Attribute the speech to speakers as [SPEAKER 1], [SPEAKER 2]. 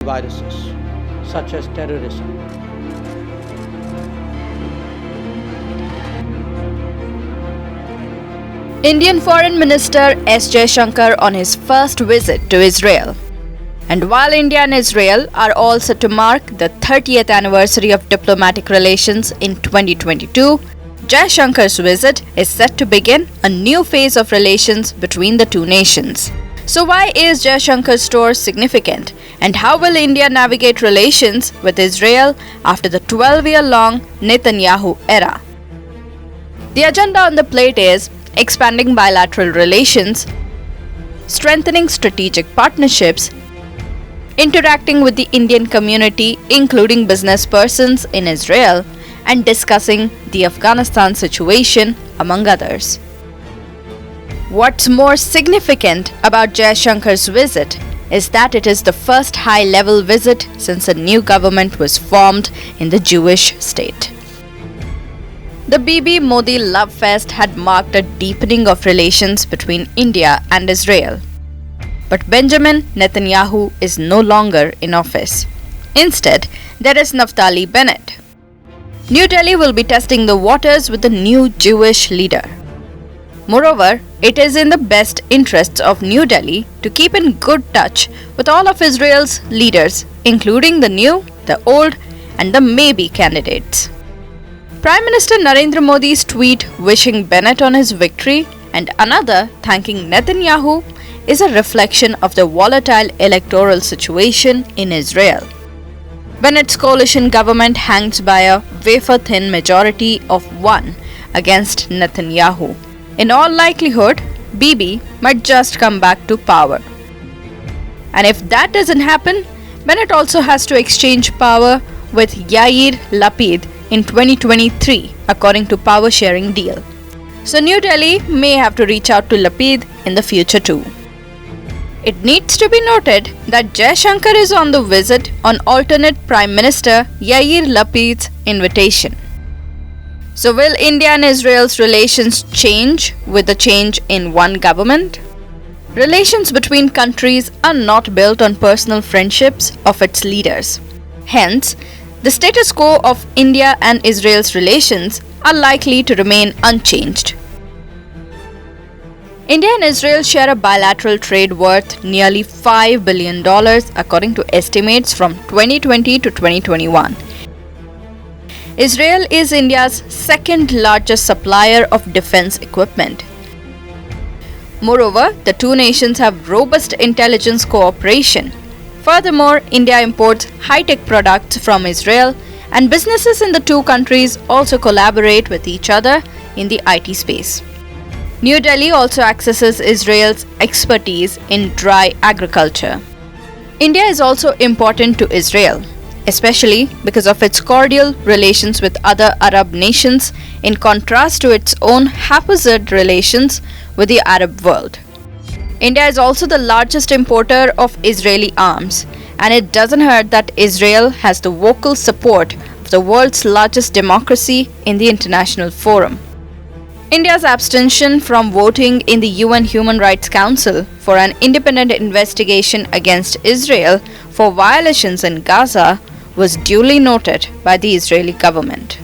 [SPEAKER 1] viruses, such as terrorism.
[SPEAKER 2] Indian Foreign Minister S Jaishankar on his first visit to Israel. And while India and Israel are all set to mark the 30th anniversary of diplomatic relations in 2022, Jaishankar's visit is set to begin a new phase of relations between the two nations. So why is Jaishankar's tour significant, and how will India navigate relations with Israel after the 12-year-long Netanyahu era? The agenda on the plate is expanding bilateral relations, strengthening strategic partnerships, interacting with the Indian community, including business persons in Israel, and discussing the Afghanistan situation, among others. What's more significant about Jaishankar's visit is that it is the first high-level visit since a new government was formed in the Jewish state. The Bibi Modi Love Fest had marked a deepening of relations between India and Israel. But Benjamin Netanyahu is no longer in office. Instead, there is Naftali Bennett. New Delhi will be testing the waters with a new Jewish leader. Moreover, it is in the best interests of New Delhi to keep in good touch with all of Israel's leaders, including the new, the old, and the maybe candidates. Prime Minister Narendra Modi's tweet wishing Bennett on his victory and another thanking Netanyahu is a reflection of the volatile electoral situation in Israel. Bennett's coalition government hangs by a wafer-thin majority of 1 against Netanyahu. In all likelihood, Bibi might just come back to power. And if that doesn't happen, Bennett also has to exchange power with Yair Lapid in 2023, according to power sharing deal. So New Delhi may have to reach out to Lapid in the future too. It needs to be noted that Jaishankar is on the visit on alternate Prime Minister Yair Lapid's invitation. So will India and Israel's relations change with the change in one government? Relations between countries are not built on personal friendships of its leaders. Hence, the status quo of India and Israel's relations are likely to remain unchanged. India and Israel share a bilateral trade worth nearly $5 billion according to estimates from 2020 to 2021. Israel is India's second largest supplier of defense equipment. Moreover, the two nations have robust intelligence cooperation. Furthermore, India imports high-tech products from Israel, and businesses in the two countries also collaborate with each other in the IT space. New Delhi also accesses Israel's expertise in dry agriculture. India is also important to Israel, especially because of its cordial relations with other Arab nations in contrast to its own haphazard relations with the Arab world. India is also the largest importer of Israeli arms, and it doesn't hurt that Israel has the vocal support of the world's largest democracy in the international forum. India's abstention from voting in the UN Human Rights Council for an independent investigation against Israel for violations in Gaza was duly noted by the Israeli government.